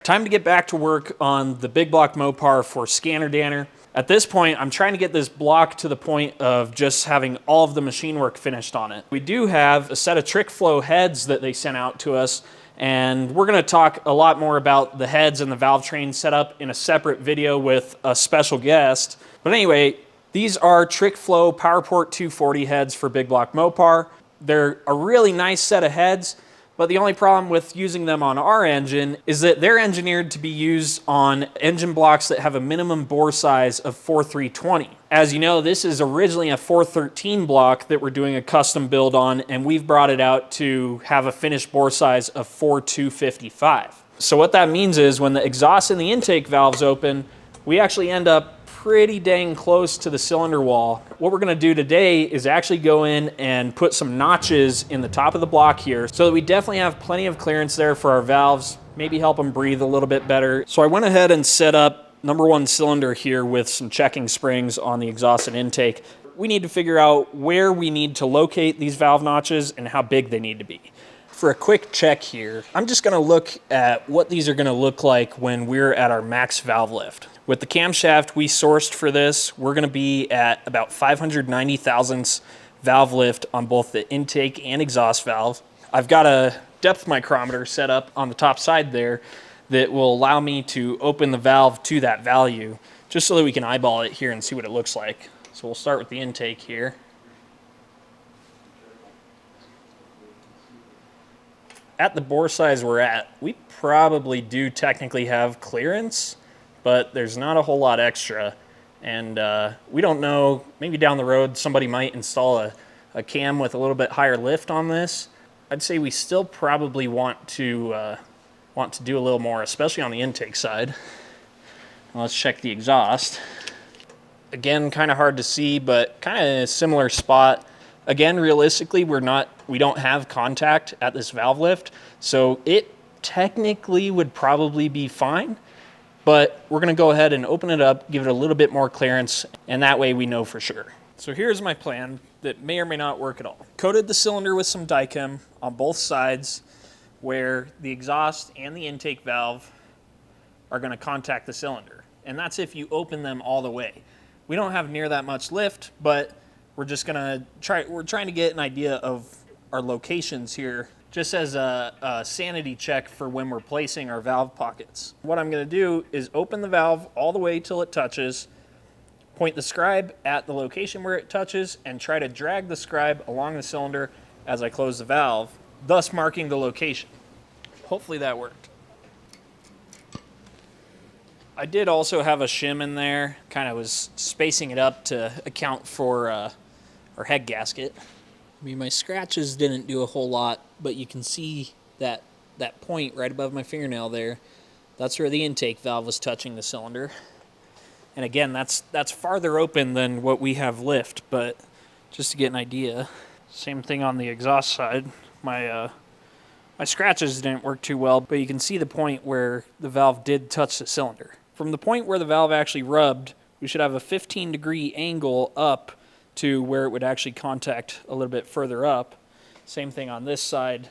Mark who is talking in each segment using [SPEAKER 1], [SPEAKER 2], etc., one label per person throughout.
[SPEAKER 1] Time to get back to work on the big block MOPAR for Scanner Danner. At this point, I'm trying to get this block to the point of just having all of the machine work finished on it. We do have a set of Trick Flow heads that they sent out to us, and we're gonna talk a lot more about the heads and the valve train setup in a separate video with a special guest. But anyway, these are Trick Flow Powerport 240 heads for big block MOPAR. They're a really nice set of heads, but the only problem with using them on our engine is that they're engineered to be used on engine blocks that have a minimum bore size of 4,320. As you know, this is originally a 413 block that we're doing a custom build on, and we've brought it out to have a finished bore size of 4,255. So what that means is when the exhaust and the intake valves open, we actually end up pretty dang close to the cylinder wall. What we're gonna do today is actually go in and put some notches in the top of the block here so that we definitely have plenty of clearance there for our valves, maybe help them breathe a little bit better. So I went ahead and set up number one cylinder here with some checking springs on the exhaust and intake. We need to figure out where we need to locate these valve notches and how big they need to be. For a quick check here, I'm just gonna look at what these are gonna look like when we're at our max valve lift. With the camshaft we sourced for this, we're gonna be at about 590 thousandths valve lift on both the intake and exhaust valve. I've got a depth micrometer set up on the top side there that will allow me to open the valve to that value, just so that we can eyeball it here and see what it looks like. So we'll start with the intake here. At the bore size we're at, we probably do technically have clearance, but there's not a whole lot extra. And we don't know, maybe down the road somebody might install a cam with a little bit higher lift on this. I'd say we still probably want to do a little more, especially on the intake side. Now let's check the exhaust. Again, kind of hard to see, but kind of in a similar spot. Again, realistically, we don't have contact at this valve lift, so it technically would probably be fine, but we're gonna go ahead and open it up, give it a little bit more clearance, and that way we know for sure. So here's my plan that may or may not work at all. Coated the cylinder with some Dicam on both sides where the exhaust and the intake valve are gonna contact the cylinder. And that's if you open them all the way. We don't have near that much lift, but we're trying to get an idea of our locations here, just as a sanity check for when we're placing our valve pockets. What I'm gonna do is open the valve all the way till it touches, point the scribe at the location where it touches, and try to drag the scribe along the cylinder as I close the valve, thus marking the location. Hopefully that worked. I did also have a shim in there, kind of was spacing it up to account for our head gasket. I mean, my scratches didn't do a whole lot, but you can see that point right above my fingernail there. That's where the intake valve was touching the cylinder. And again, that's farther open than what we have lift, but just to get an idea. Same thing on the exhaust side. My scratches didn't work too well, but you can see the point where the valve did touch the cylinder. From the point where the valve actually rubbed, we should have a 15-degree angle up to where it would actually contact a little bit further up. Same thing on this side.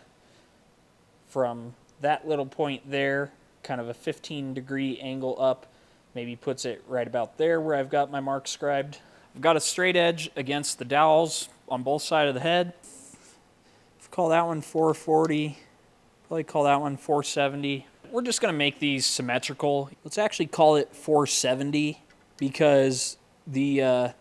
[SPEAKER 1] From that little point there, kind of a 15-degree angle up, maybe puts it right about there where I've got my mark scribed. I've got a straight edge against the dowels on both sides of the head. Call that one 440, probably call that one 470. We're just gonna make these symmetrical. Let's actually call it 470 because the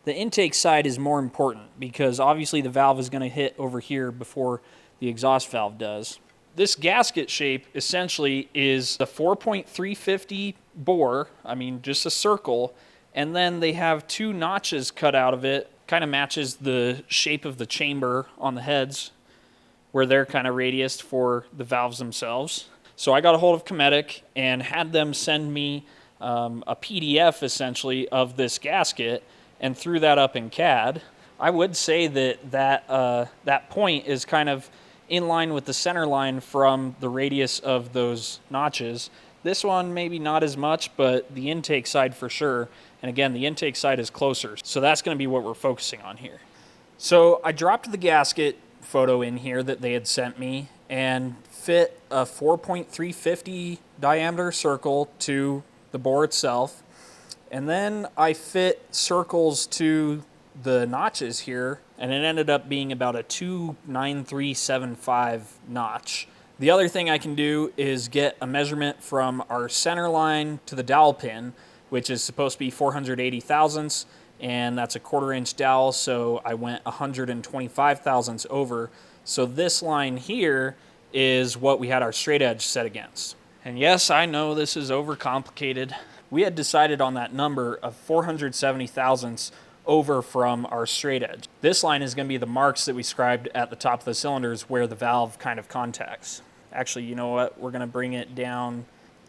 [SPEAKER 1] intake side is more important because obviously the valve is gonna hit over here before the exhaust valve does. This gasket shape essentially is a 4.350 bore, I mean just a circle, and then they have two notches cut out of it, kind of matches the shape of the chamber on the heads where they're kind of radiused for the valves themselves. So I got a hold of Cometic and had them send me a PDF essentially of this gasket and threw that up in CAD. I would say that point is kind of in line with the center line from the radius of those notches. This one maybe not as much, but the intake side for sure. And again, the intake side is closer. So that's gonna be what we're focusing on here. So I dropped the gasket photo in here that they had sent me and fit a 4.350 diameter circle to the bore itself. And then I fit circles to the notches here, and it ended up being about a 29375 notch. The other thing I can do is get a measurement from our center line to the dowel pin, which is supposed to be 480 thousandths, and that's a 1/4 inch dowel, so I went 125 thousandths over. So this line here is what we had our straight edge set against. And yes, I know this is overcomplicated. We had decided on that number of 470 thousandths over from our straight edge. This line is going to be the marks that we scribed at the top of the cylinders where the valve kind of contacts. Actually, you know what? We're going to bring it down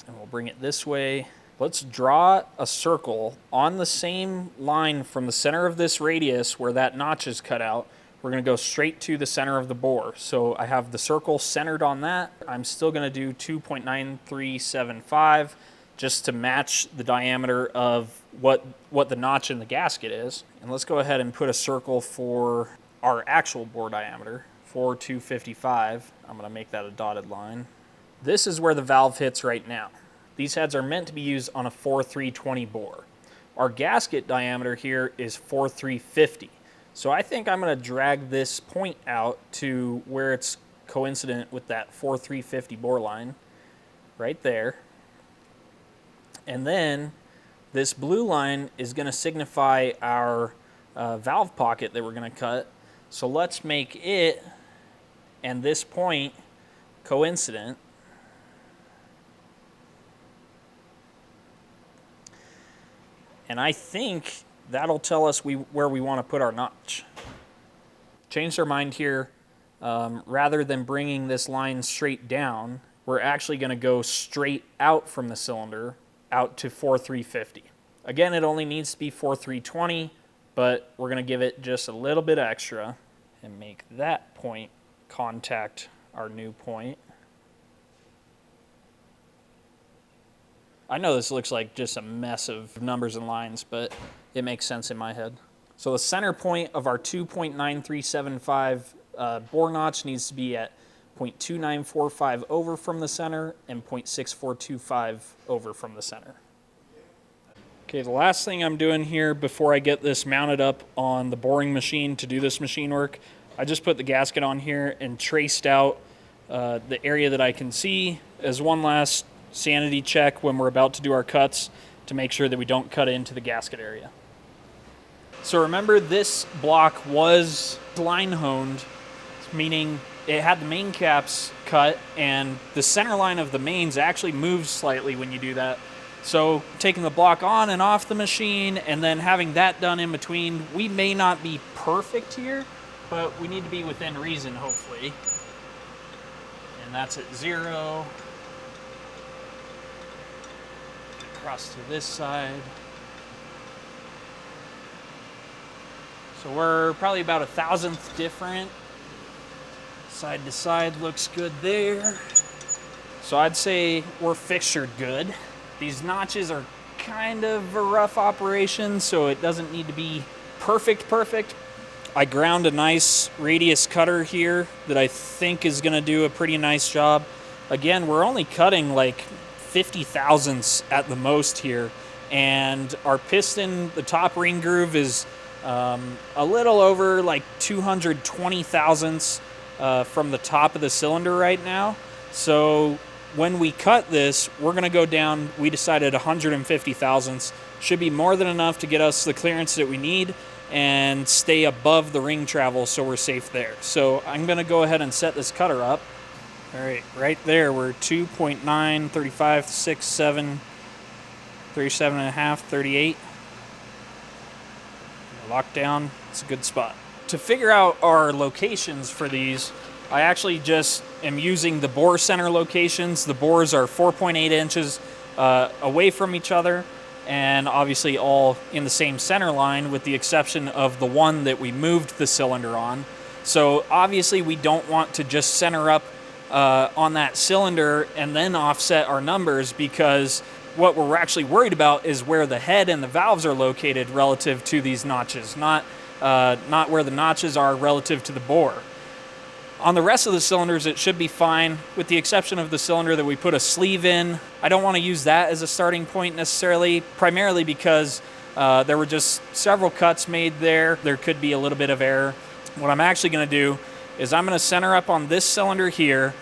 [SPEAKER 1] and we'll bring it this way. Let's draw a circle on the same line from the center of this radius where that notch is cut out. We're going to go straight to the center of the bore. So I have the circle centered on that. I'm still going to do 2.9375 just to match the diameter of what the notch in the gasket is. And let's go ahead and put a circle for our actual bore diameter, 4.255. I'm going to make that a dotted line. This is where the valve hits right now. These heads are meant to be used on a 4.320 bore. Our gasket diameter here is 4.350. So I think I'm going to drag this point out to where it's coincident with that 4.350 bore line, right there. And then this blue line is going to signify our valve pocket that we're going to cut. So let's make it and this point coincident. And I think that'll tell us where we want to put our notch. Changed our mind here. Rather than bringing this line straight down, we're actually going to go straight out from the cylinder out to 4.350. Again, it only needs to be 4.320, but we're going to give it just a little bit extra and make that point contact our new point. I know this looks like just a mess of numbers and lines, but it makes sense in my head. So the center point of our 2.9375 bore notch needs to be at 0.2945 over from the center and 0.6425 over from the center. Okay, the last thing I'm doing here before I get this mounted up on the boring machine to do this machine work, I just put the gasket on here and traced out the area that I can see as one last sanity check when we're about to do our cuts to make sure that we don't cut into the gasket area. So remember, this block was line honed, meaning it had the main caps cut, and the center line of the mains actually moves slightly when you do that. So taking the block on and off the machine and then having that done in between, we may not be perfect here, but we need to be within reason, hopefully. And that's at 0. Across to this side. So we're probably about 1,000th different. Side to side looks good there. So I'd say we're fixtured good. These notches are kind of a rough operation, so it doesn't need to be perfect. I ground a nice radius cutter here that I think is going to do a pretty nice job. Again, we're only cutting like 50 thousandths at the most here, and our piston, the top ring groove is a little over like 220 thousandths from the top of the cylinder right now. So when we cut this, we're going to go down, we decided 150 thousandths. Should be more than enough to get us the clearance that we need and stay above the ring travel so we're safe there. So I'm going to go ahead and set this cutter up. All right, right there, we're 2.9, 35, 6, 7, 37 and a half, 38. Locked down, it's a good spot. To figure out our locations for these, I actually just am using the bore center locations. The bores are 4.8 inches away from each other, and obviously all in the same center line with the exception of the one that we moved the cylinder on. So obviously we don't want to just center up on that cylinder and then offset our numbers, because what we're actually worried about is where the head and the valves are located relative to these notches, not where the notches are relative to the bore. On the rest of the cylinders, it should be fine, with the exception of the cylinder that we put a sleeve in. I don't want to use that as a starting point necessarily, primarily because there were just several cuts made there. There could be a little bit of error. What I'm actually going to do is I'm going to center up on this cylinder here,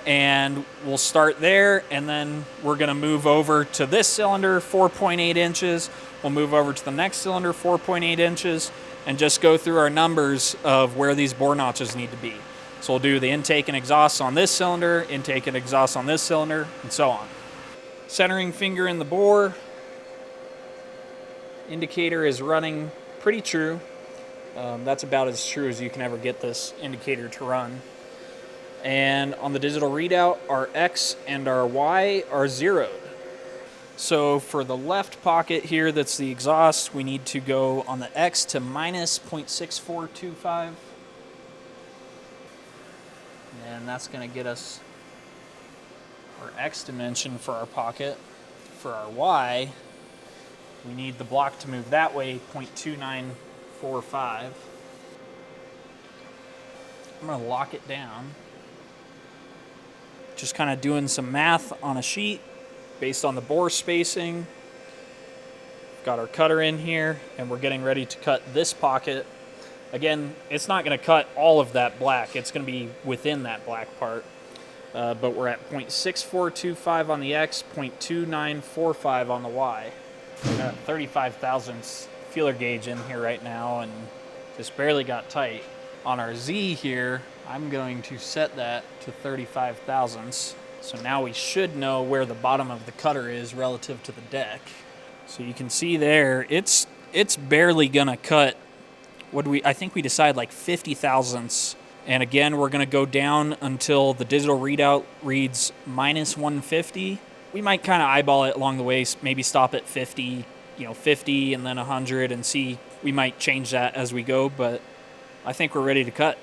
[SPEAKER 1] and we'll start there, and then we're going to move over to this cylinder, 4.8 inches. We'll move over to the next cylinder, 4.8 inches, and just go through our numbers of where these bore notches need to be. So we'll do the intake and exhaust on this cylinder, intake and exhaust on this cylinder, and so on. Centering finger in the bore. Indicator is running pretty true. That's about as true as you can ever get this indicator to run. And on the digital readout, our X and our Y are zeroed. So for the left pocket here, that's the exhaust, we need to go on the X to minus 0.6425. And that's going to get us our X dimension for our pocket. For our Y, we need the block to move that way, 0.2945. I'm going to lock it down. Just kind of doing some math on a sheet based on the bore spacing. Got our cutter in here, and we're getting ready to cut this pocket. Again, it's not going to cut all of that black. It's going to be within that black part. But we're at 0.6425 on the X, 0.2945 on the Y. We've got 35 thousandths feeler gauge in here right now, and just barely got tight. On our Z here, I'm going to set that to 35 thousandths. So now we should know where the bottom of the cutter is relative to the deck. So you can see there, it's barely going to cut. I think we decided like 50 thousandths. And again, we're going to go down until the digital readout reads minus 150. We might kind of eyeball it along the way, maybe stop at 50, 50 and then 100 and see. We might change that as we go, but I think we're ready to cut.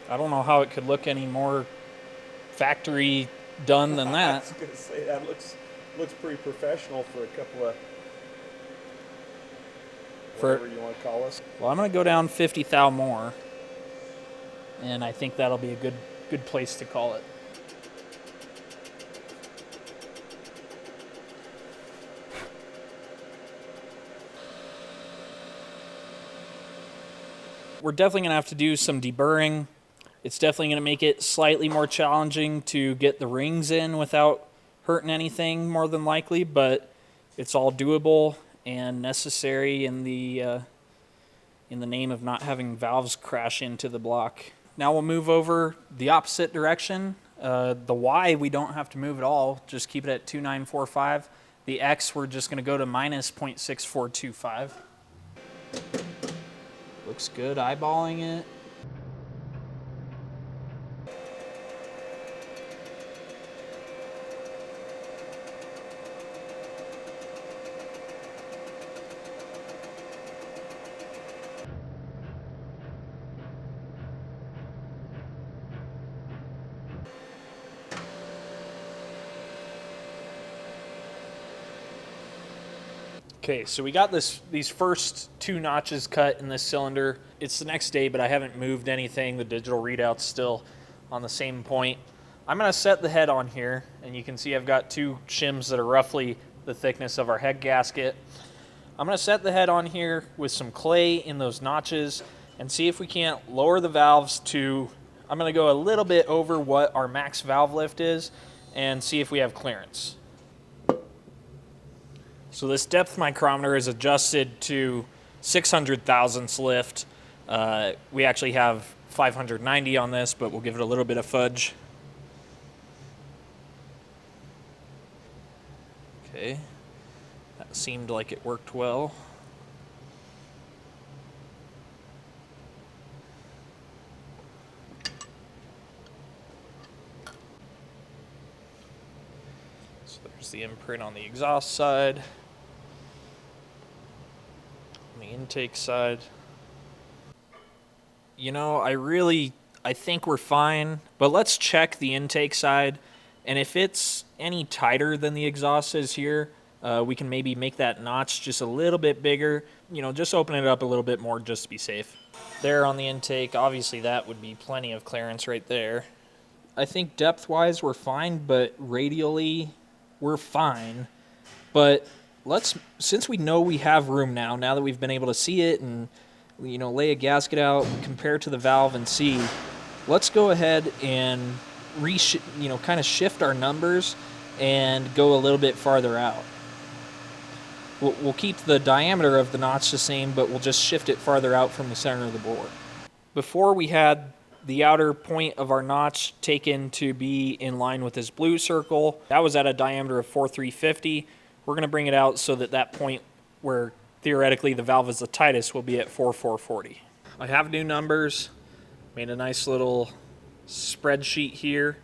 [SPEAKER 1] I don't know how it could look any more factory done than that.
[SPEAKER 2] I was going to say, that looks pretty professional for a couple of, whatever you want to call us.
[SPEAKER 1] Well, I'm going to go down 50 thou more, and I think that'll be a good place to call it. We're definitely going to have to do some deburring. It's definitely going to make it slightly more challenging to get the rings in without hurting anything, more than likely, but it's all doable and necessary in the name of not having valves crash into the block. Now we'll move over the opposite direction. The Y, we don't have to move at all. Just keep it at 2945. The X, we're just going to go to minus 0.6425. Looks good eyeballing it. Okay, so we got these first two notches cut in this cylinder. It's the next day, but I haven't moved anything. The digital readout's still on the same point. I'm going to set the head on here, and you can see I've got two shims that are roughly the thickness of our head gasket. I'm going to set the head on here with some clay in those notches and see if we can't lower the valves to, I'm going to go a little bit over what our max valve lift is and see if we have clearance. So this depth micrometer is adjusted to 600 thousandths lift. We actually have 590 on this, but we'll give it a little bit of fudge. Okay, that seemed like it worked well. So there's the imprint on the exhaust side. On the intake side. You know, I think we're fine, but let's check the intake side And if it's any tighter than the exhaust is here, we can maybe make that notch just a little bit bigger, you know, just open it up a little bit more just to be safe. There on the intake, obviously that would be plenty of clearance right there. I think depth-wise we're fine, but radially we're fine. But since we know we have room now that we've been able to see it and, you know, lay a gasket out, compare to the valve and see, let's go ahead and kind of shift our numbers and go a little bit farther out. We'll keep the diameter of the notch the same, but we'll just shift it farther out from the center of the bore. Before we had the outer point of our notch taken to be in line with this blue circle. That was at a diameter of 4,350. We're going to bring it out so that that point where theoretically the valve is the tightest will be at 4,440. I have new numbers. Made a nice little spreadsheet here.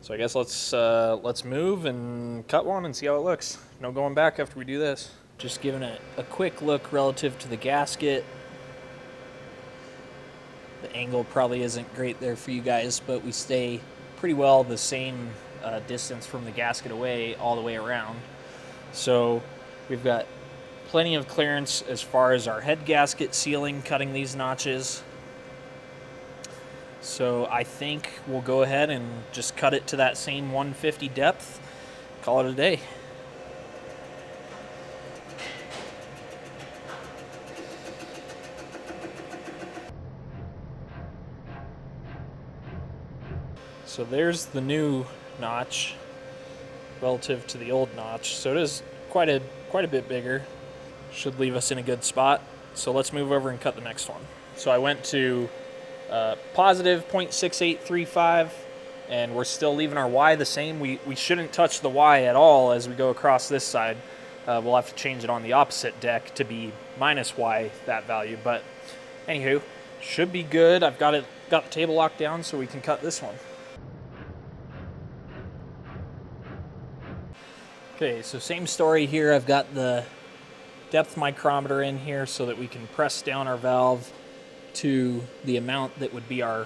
[SPEAKER 1] So I guess let's move and cut one and see how it looks. No going back after we do this. Just giving it a quick look relative to the gasket. The angle probably isn't great there for you guys, but we stay pretty well the same distance from the gasket away all the way around. So we've got plenty of clearance as far as our head gasket sealing, cutting these notches. So I think we'll go ahead and just cut it to that same 150 depth, call it a day. So there's the new notch relative to the old notch. So it is quite a bit bigger. Should leave us in a good spot. So let's move over and cut the next one. So I went to positive 0.6835, and we're still leaving our Y the same. We shouldn't touch the Y at all as we go across this side. We'll have to change it on the opposite deck to be minus Y, that value. But anywho, should be good. I've got the table locked down so we can cut this one. Okay, so same story here. I've got the depth micrometer in here so that we can press down our valve to the amount that would be our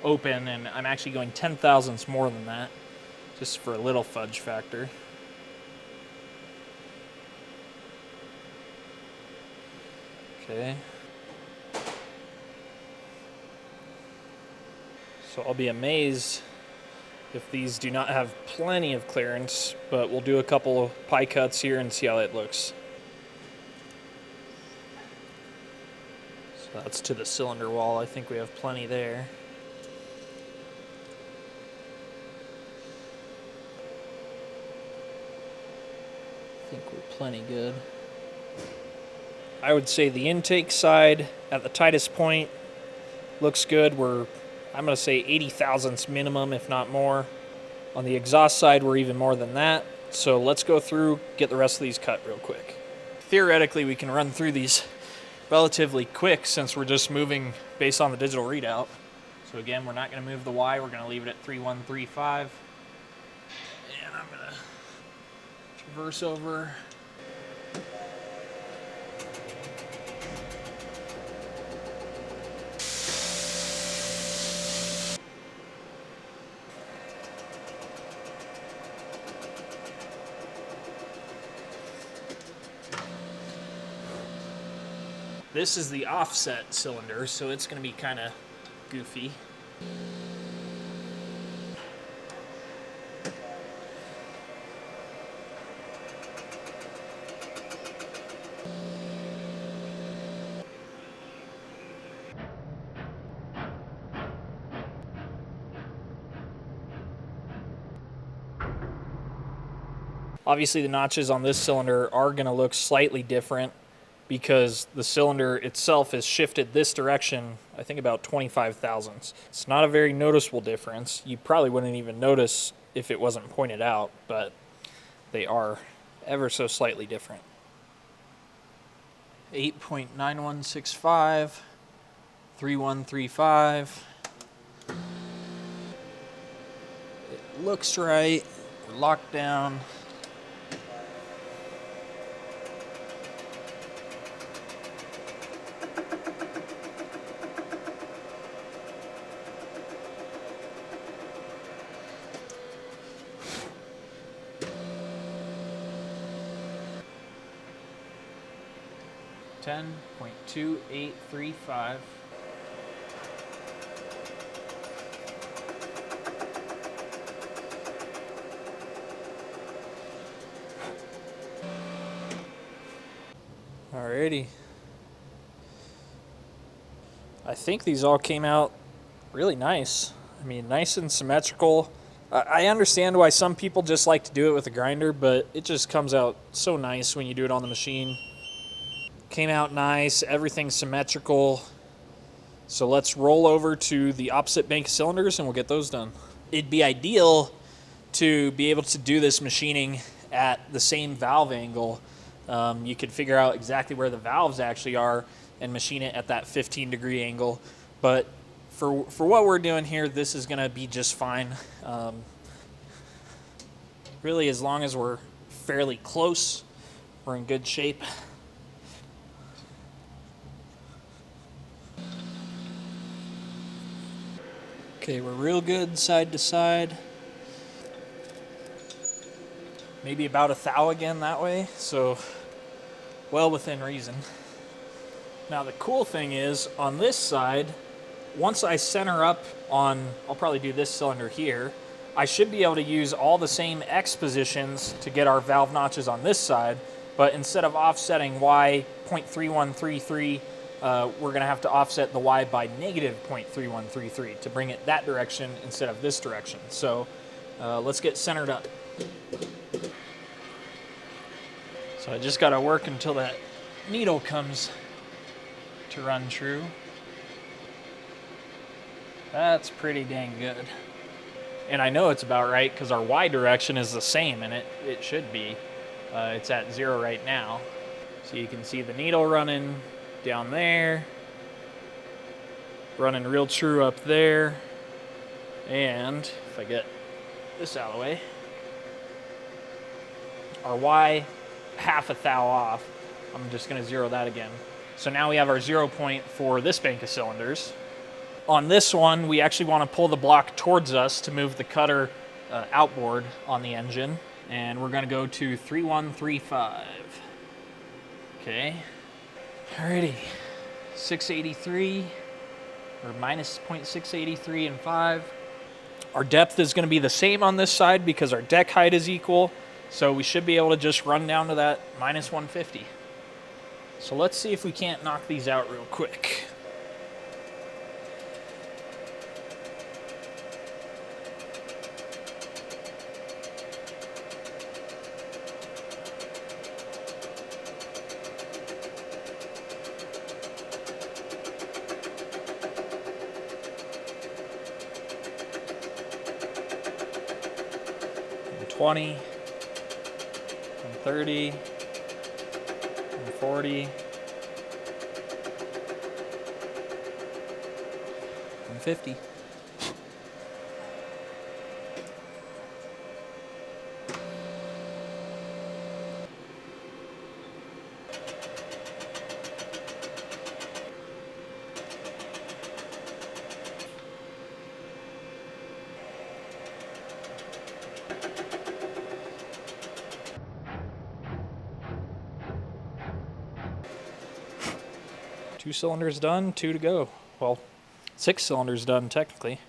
[SPEAKER 1] open, and I'm actually going 10 thousandths more than that, just for a little fudge factor. Okay. So I'll be amazed if these do not have plenty of clearance, but we'll do a couple of pie cuts here and see how it looks. So that's to the cylinder wall. I think we have plenty there. I think we're plenty good. I would say the intake side at the tightest point looks good. I'm going to say 80 thousandths minimum, if not more. On the exhaust side, we're even more than that. So let's go through, get the rest of these cut real quick. Theoretically, we can run through these relatively quick since we're just moving based on the digital readout. So again, we're not going to move the Y. We're going to leave it at 3135. And I'm going to traverse over. This is the offset cylinder, so it's going to be kind of goofy. Obviously, the notches on this cylinder are going to look slightly different because the cylinder itself is shifted this direction, I think about 25 thousandths. It's not a very noticeable difference. You probably wouldn't even notice if it wasn't pointed out, but they are ever so slightly different. 8.9165, 3135. It looks right. We're locked down. 10.2835. Alrighty. I think these all came out really nice. I mean, nice and symmetrical. I understand why some people just like to do it with a grinder, but it just comes out so nice when you do it on the machine. Came out nice, everything's symmetrical. So let's roll over to the opposite bank of cylinders and we'll get those done. It'd be ideal to be able to do this machining at the same valve angle. You could figure out exactly where the valves actually are and machine it at that 15-degree angle. But for what we're doing here, this is going to be just fine. Really, as long as we're fairly close, we're in good shape. Okay, we're real good side to side. Maybe about a thou again that way, so well within reason. Now the cool thing is, on this side, once I center up on, I'll probably do this cylinder here, I should be able to use all the same X positions to get our valve notches on this side, but instead of offsetting Y 0.3133, we're going to have to offset the Y by negative 0.3133 to bring it that direction instead of this direction. So let's get centered up. So I just got to work until that needle comes to run true. That's pretty dang good. And I know it's about right because our Y direction is the same, and it should be. It's at 0 right now. So you can see the needle running down there, running real true up there, and if I get this out of the way, our Y half a thou off. I'm just going to 0 that again. So now we have our 0 point for this bank of cylinders. On this one, we actually want to pull the block towards us to move the cutter outboard on the engine, and we're going to go to 3135. Okay. Alrighty. 683, or minus 0.683 and 5. Our depth is going to be the same on this side because our deck height is equal, so we should be able to just run down to that minus 150. So let's see if we can't knock these out real quick. And 20, and 30, and 40, and 50. Two cylinders done, 2 to go. Well, 6 cylinders done technically.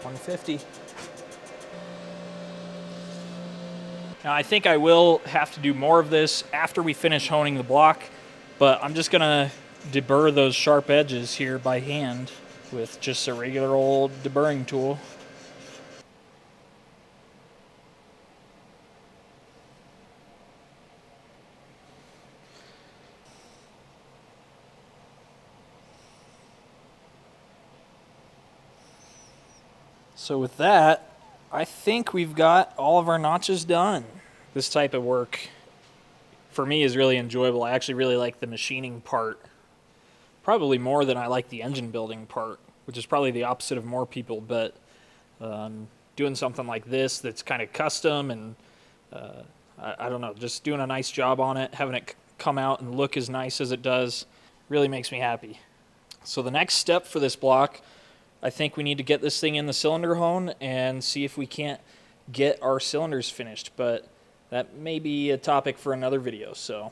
[SPEAKER 1] $150. Now I think I will have to do more of this after we finish honing the block, but I'm just gonna deburr those sharp edges here by hand with just a regular old deburring tool. So with that, I think we've got all of our notches done. This type of work, for me is really enjoyable. I actually really like the machining part, probably more than I like the engine building part, which is probably the opposite of more people. But doing something like this that's kind of custom and I don't know, just doing a nice job on it, having it come out and look as nice as it does, really makes me happy. So the next step for this block, I think we need to get this thing in the cylinder hone and see if we can't get our cylinders finished, but that may be a topic for another video. So